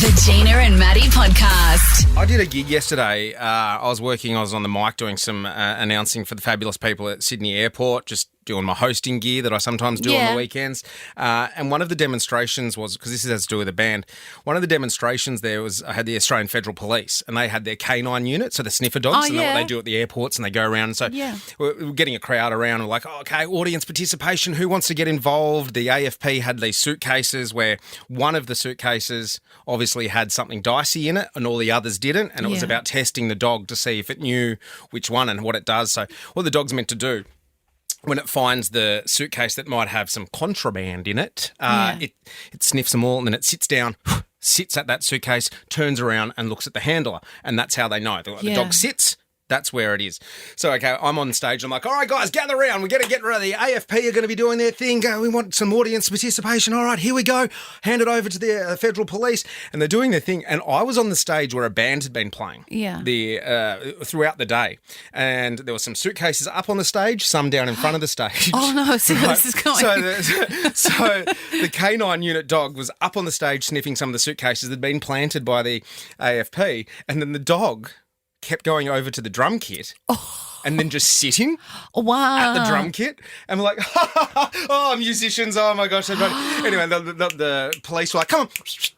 The Gina and Matty podcast. I did a gig yesterday. I was on the mic doing some announcing for the fabulous people at Sydney Airport, just doing my hosting gear that I sometimes do on the weekends. And one of the demonstrations was, because this has to do with a band, one of the demonstrations there was, I had the Australian Federal Police and they had their canine unit, so the sniffer dogs, and what they do at the airports, and they go around. And so we're getting a crowd around and we're like, okay, audience participation, who wants to get involved? The AFP had these suitcases where one of the suitcases obviously had something dicey in it and all the others didn't, and it was about testing the dog to see if it knew which one and what it does. So what the dog's meant to do, when it finds the suitcase that might have some contraband in it, it sniffs them all and then it sits down, sits at that suitcase, turns around and looks at the handler. And that's how they know. The dog sits, that's where it is. So, okay, I'm on stage. I'm like, all right, guys, gather around. We're going to get ready. The AFP are going to be doing their thing. We want some audience participation. All right, here we go. Hand it over to the Federal Police. And they're doing their thing. And I was on the stage where a band had been playing throughout the day. And there were some suitcases up on the stage, some down in front of the stage. Oh, no, see where this is going. So the canine unit dog was up on the stage sniffing some of the suitcases that had been planted by the AFP. And then the dog kept going over to the drum kit and then just sitting at the drum kit. And we're like, oh, musicians, oh my gosh. Anyway, the police were like, come on,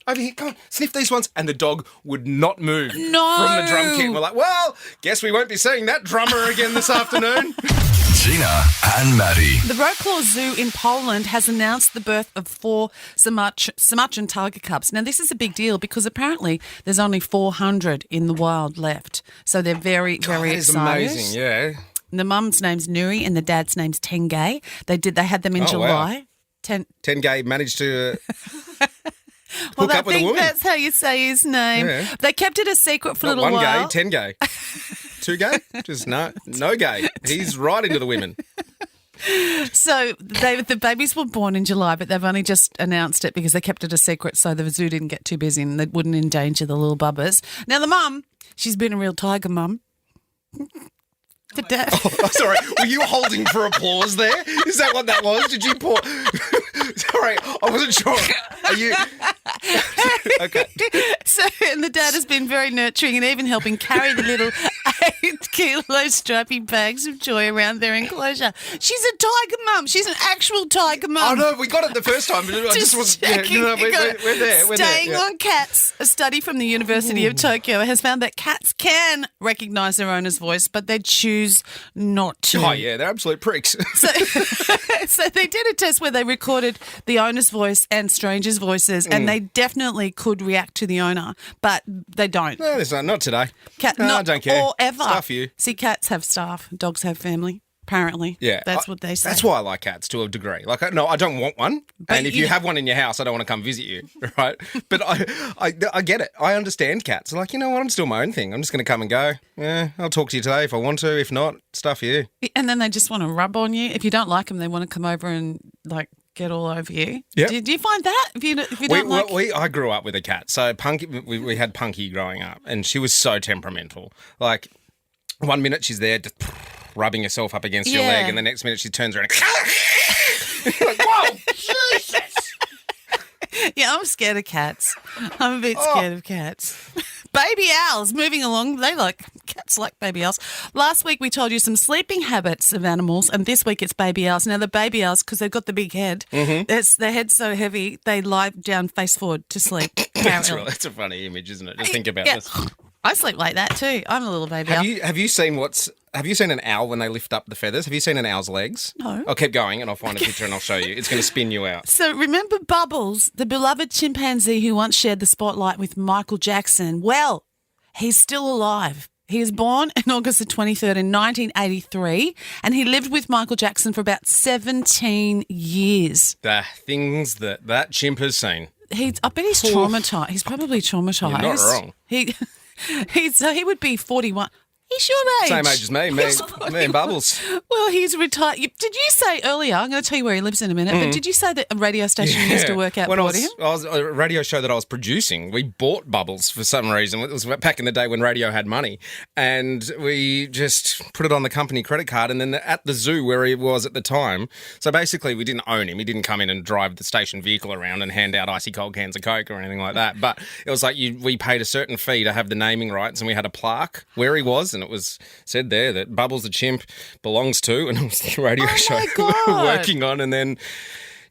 over here, come on, sniff these ones. And the dog would not move from the drum kit. And we're like, well, guess we won't be seeing that drummer again this afternoon. Gina and Matty. The Wrocław Zoo in Poland has announced the birth of 4 Sumatran tiger cubs. Now, this is a big deal because apparently there's only 400 in the wild left. So they're very, very excited. That is amazing, yeah. The mum's name's Nuri and the dad's name's Tengay. They had them in July. Wow. Tengay managed to well, hook up with a woman. That's how you say his name. Yeah. They kept it a secret for a little while. Not 1 gay, 10 gay. 2 gay? Just no gay. He's right into the women. So the babies were born in July, but they've only just announced it because they kept it a secret so the zoo didn't get too busy and they wouldn't endanger the little bubbers. Now, the mum, she's been a real tiger mum. The dad. Oh, sorry, were you holding for applause there? Is that what that was? Did you pour? Sorry, I wasn't sure. Are you? Okay. So, and the dad has been very nurturing and even helping carry the little 8-kilo stripy bags of joy around their enclosure. She's a tiger mum. She's an actual tiger mum. Oh, no, we got it the first time, but I just wasn't. We're there. We're Staying there. on cats. A study from the University of Tokyo has found that cats can recognise their owner's voice, but they choose not to. Oh, yeah, they're absolute pricks. So they did a test where they recorded the owner's voice and strangers' voices, and they definitely could react to the owner, but they don't. No, not today. I don't care. Or ever. Stuff you. See, cats have staff. Dogs have family. Apparently. Yeah. That's what they say. That's why I like cats to a degree. Like, no, I don't want one. But and if you have one in your house, I don't want to come visit you, right? But I get it. I understand cats. I'm like, you know what? I'm still my own thing. I'm just going to come and go. Yeah, I'll talk to you today if I want to. If not, stuff you. And then they just want to rub on you. If you don't like them, they want to come over and, like, get all over you. Yeah. Do you find that? If you don't I grew up with a cat. So Punky, we had Punky growing up, and she was so temperamental. Like, 1 minute she's there just rubbing herself up against your leg, and the next minute she turns around and you're like, whoa, Jesus! Yeah, I'm scared of cats. I'm a bit scared of cats. Baby owls, moving along. Cats like baby owls. Last week we told you some sleeping habits of animals, and this week it's baby owls. Now, the baby owls, because they've got the big head, their head's so heavy, they lie down face forward to sleep. That's a funny image, isn't it? Just think about this. I sleep like that too. I'm a little baby owl. Have you seen an owl when they lift up the feathers? Have you seen an owl's legs? No. I'll keep going and I'll find a picture and I'll show you. It's going to spin you out. So remember Bubbles, the beloved chimpanzee who once shared the spotlight with Michael Jackson? Well, he's still alive. He was born in August the 23rd in 1983 and he lived with Michael Jackson for about 17 years. The things that chimp has seen. I bet he's traumatised. He's probably traumatised. You're not wrong. So he would be 41. He's your age. Same age as me. Me and Bubbles. Well, he's retired. Did you say earlier, I'm going to tell you where he lives in a minute, but did you say that a radio station used to work out when bought him? I was a radio show that I was producing. We bought Bubbles for some reason. It was back in the day when radio had money. And we just put it on the company credit card and then at the zoo where he was at the time. So basically we didn't own him. He didn't come in and drive the station vehicle around and hand out icy cold cans of Coke or anything like that. But it was like we paid a certain fee to have the naming rights and we had a plaque where he was and it was said there that Bubbles the chimp belongs to, and it was the radio show we were working on. And then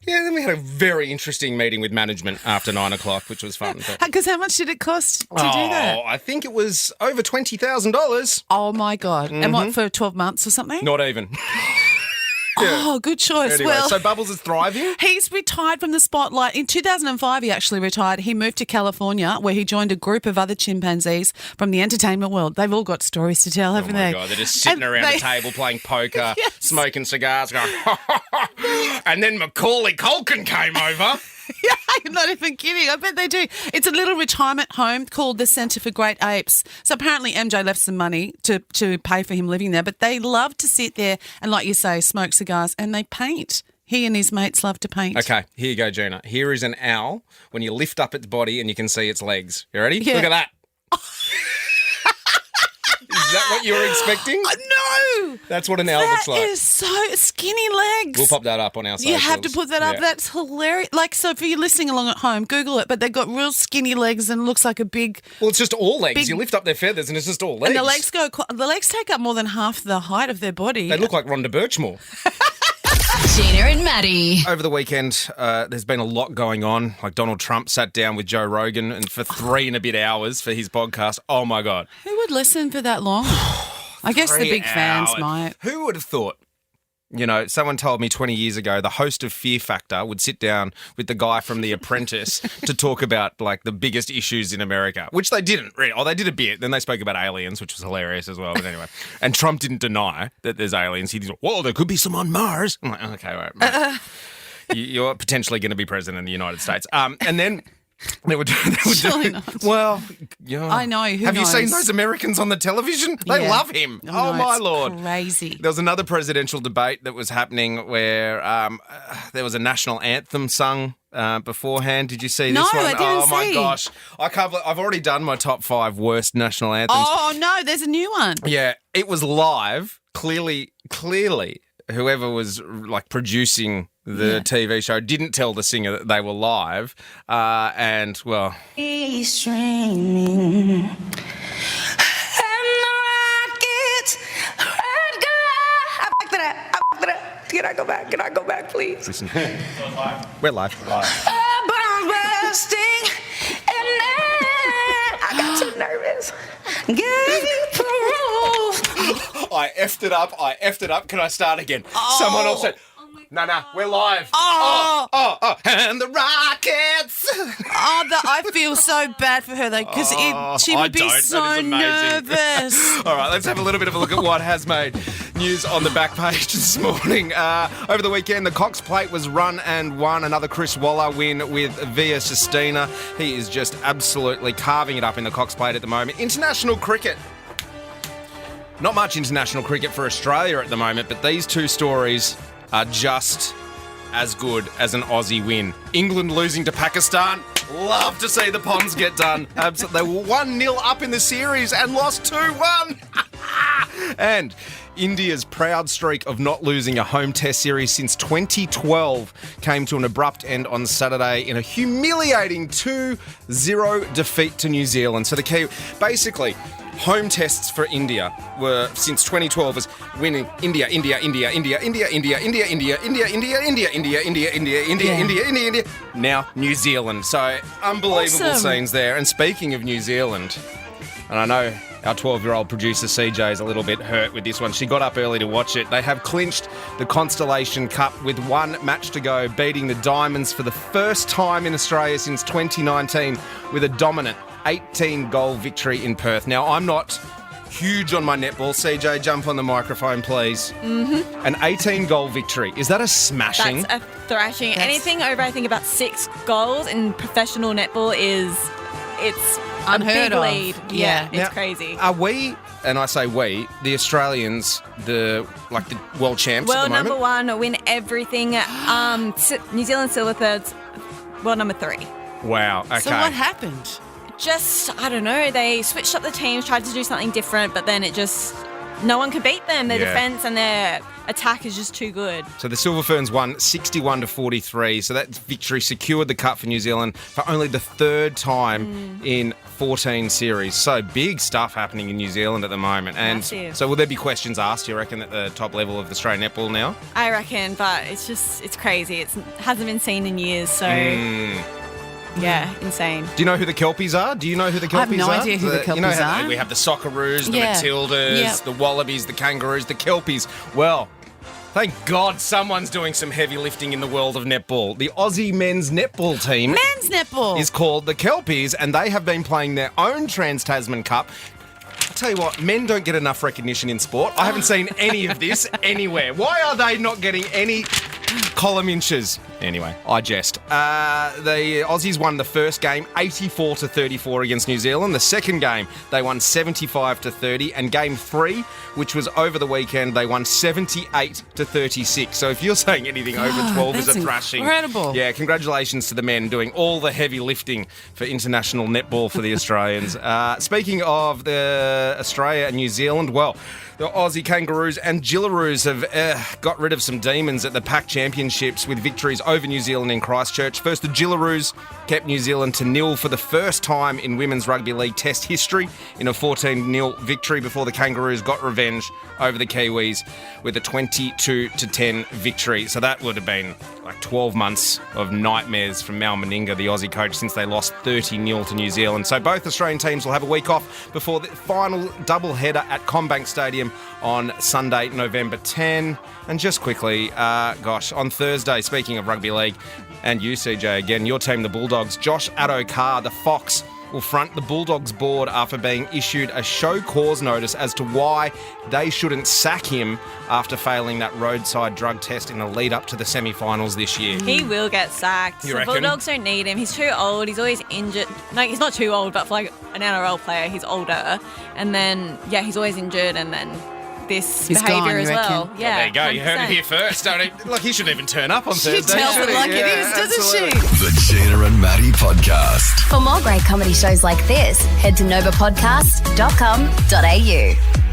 then we had a very interesting meeting with management after 9 o'clock, which was fun. Because how much did it cost to do that? I think it was over $20,000. Oh, my God. And what, for 12 months or something? Not even. Oh, good choice. Anyway, well, so Bubbles is thriving? He's retired from the spotlight. In 2005, he actually retired. He moved to California where he joined a group of other chimpanzees from the entertainment world. They've all got stories to tell, haven't they? Oh, my God. They're just sitting around the table playing poker, smoking cigars, going, and then Macaulay Culkin came over. Yeah, I'm not even kidding. I bet they do. It's a little retirement home called the Centre for Great Apes. So apparently MJ left some money to pay for him living there, but they love to sit there and, like you say, smoke cigars and they paint. He and his mates love to paint. Okay, here you go, Gina. Here is an owl when you lift up its body and you can see its legs. You ready? Yeah. Look at that. Is that what you were expecting? No! That's what an owl looks like. That is so skinny legs. We'll pop that up on our socials. You have to put that up. Yeah. That's hilarious. Like, so for you listening along at home, Google it, but they've got real skinny legs and looks like a big... Well, it's just all legs. You lift up their feathers and it's just all legs. And the legs take up more than half the height of their body. They look like Rhonda Birchmore. Gina and Matty. Over the weekend, there's been a lot going on. Like Donald Trump sat down with Joe Rogan and for 3 and a bit hours for his podcast. Oh, my God. Who would listen for that long? I guess the 3 big fans hours. might. Who would have thought? You know, someone told me 20 years ago the host of Fear Factor would sit down with the guy from The Apprentice to talk about, like, the biggest issues in America, which they didn't really. Oh, they did a bit. Then they spoke about aliens, which was hilarious as well. But anyway. And Trump didn't deny that there's aliens. He did, well, there could be some on Mars. I'm like, okay, all right. You're potentially going to be president of the United States. And then... They would Surely not. Well, yeah. I know. Who Have knows? you seen those Americans on the television? They love him. No, my it's Lord. Crazy. There was another presidential debate that was happening where there was a national anthem sung beforehand. Did you see this one? I didn't Oh, my see. gosh. I can't believe, I've already done my top 5 worst national anthems. Oh, no, there's a new one. Yeah, it was live. Clearly, whoever was like producing the TV show didn't tell the singer that they were live. And, well... He's streaming. And the rockets, red girl. I back to that. Can I go back, please? Listen. We're live. But I'm resting. And then I got too nervous. Gave proof. I effed it up. Can I start again? Someone else said... No, we're live. Oh. And the Rockets. I feel so bad for her, though, because she would be so That is amazing. nervous. All right, let's have a little bit of a look at what has made news on the back page this morning. Over the weekend, the Cox Plate was run and won. Another Chris Waller win with Via Sistina. He is just absolutely carving it up in the Cox Plate at the moment. International cricket. Not much international cricket for Australia at the moment, but these two stories are just as good as an Aussie win. England losing to Pakistan. Love to see the Ponds get done. They were 1-0 up in the series and lost 2-1. And India's proud streak of not losing a home test series since 2012 came to an abrupt end on Saturday in a humiliating 2-0 defeat to New Zealand. So the key, basically, home tests for India were since 2012 was winning India. Now New Zealand. So unbelievable Awesome. scenes there. And speaking of New Zealand, and I know our 12-year-old producer CJ is a little bit hurt with this one. She got up early to watch it. They have clinched the Constellation Cup with 1 match to go, beating the Diamonds for the first time in Australia since 2019 with a dominant 18-goal victory in Perth. Now, I'm not huge on my netball. CJ, jump on the microphone, please. Mm-hmm. An 18-goal victory. Is that a smashing? That's a thrashing. Anything over, I think, about 6 goals in professional netball it's Unheard a big of. lead. Yeah. It's Now, crazy. Are we and I say we, the Australians, the world champs at the World moment. number one, win everything. New Zealand silver thirds, world number 3. Wow. Okay. So what happened? Just, I don't know, they switched up the teams, tried to do something different, but then no one could beat them. Their defence and their attack is just too good. So the Silver Ferns won 61-43. So that victory secured the cup for New Zealand for only the 3rd time in 14 series. So big stuff happening in New Zealand at the moment. And Massive. so will there be questions asked, you reckon, at the top level of the Australian netball now? I reckon, but it's crazy. It hasn't been seen in years, so yeah, insane. Do you know who the Kelpies are? Do you know who the Kelpies are? I have no idea who the Kelpies how are. We have the Socceroos, the Yeah. Matildas, the Wallabies, the Kangaroos, the Kelpies. Well, thank God someone's doing some heavy lifting in the world of netball. The Aussie men's netball team Men's netball is called the Kelpies, and they have been playing their own Trans-Tasman Cup. I'll tell you what, men don't get enough recognition in sport. I haven't seen any of this anywhere. Why are they not getting any column inches? Anyway, I jest. The Aussies won the first game 84-34 against New Zealand. The second game, they won 75-30. And game 3, which was over the weekend, they won 78-36. So if you're saying anything over 12 is a thrashing. Incredible. Yeah, congratulations to the men doing all the heavy lifting for international netball for the Australians. Speaking of the Australia and New Zealand, well, the Aussie Kangaroos and Gillaroos have got rid of some demons at the Pac Championships with victories over New Zealand in Christchurch. First, the Gillaroos kept New Zealand to 0 for the first time in Women's Rugby League Test history in a 14-0 victory before the Kangaroos got revenge over the Kiwis with a 22-10 victory. So that would have been like 12 months of nightmares from Mal Meninga, the Aussie coach, since they lost 30-0 to New Zealand. So both Australian teams will have a week off before the final double-header at CommBank Stadium on Sunday, November 10. And just quickly, on Thursday, speaking of rugby league, and you, CJ, again, your team, the Bulldogs, Josh Addo-Carr, the Fox, will front the Bulldogs board after being issued a show cause notice as to why they shouldn't sack him after failing that roadside drug test in the lead up to the semi-finals this year. He will get sacked. You The reckon? Bulldogs don't need him. He's too old. He's always injured. No, he's not too old, but for like an NRL player, he's older. And then, he's always injured, and then this He's behaviour gone, as you well. reckon? Yeah, There you go. You heard it 100%. here first. Look, he shouldn't even turn up on She Thursday. tells should it he? like it Yeah, is, doesn't absolutely. she? The Gina and Matty Podcast. For more great comedy shows like this, head to novapodcast.com.au.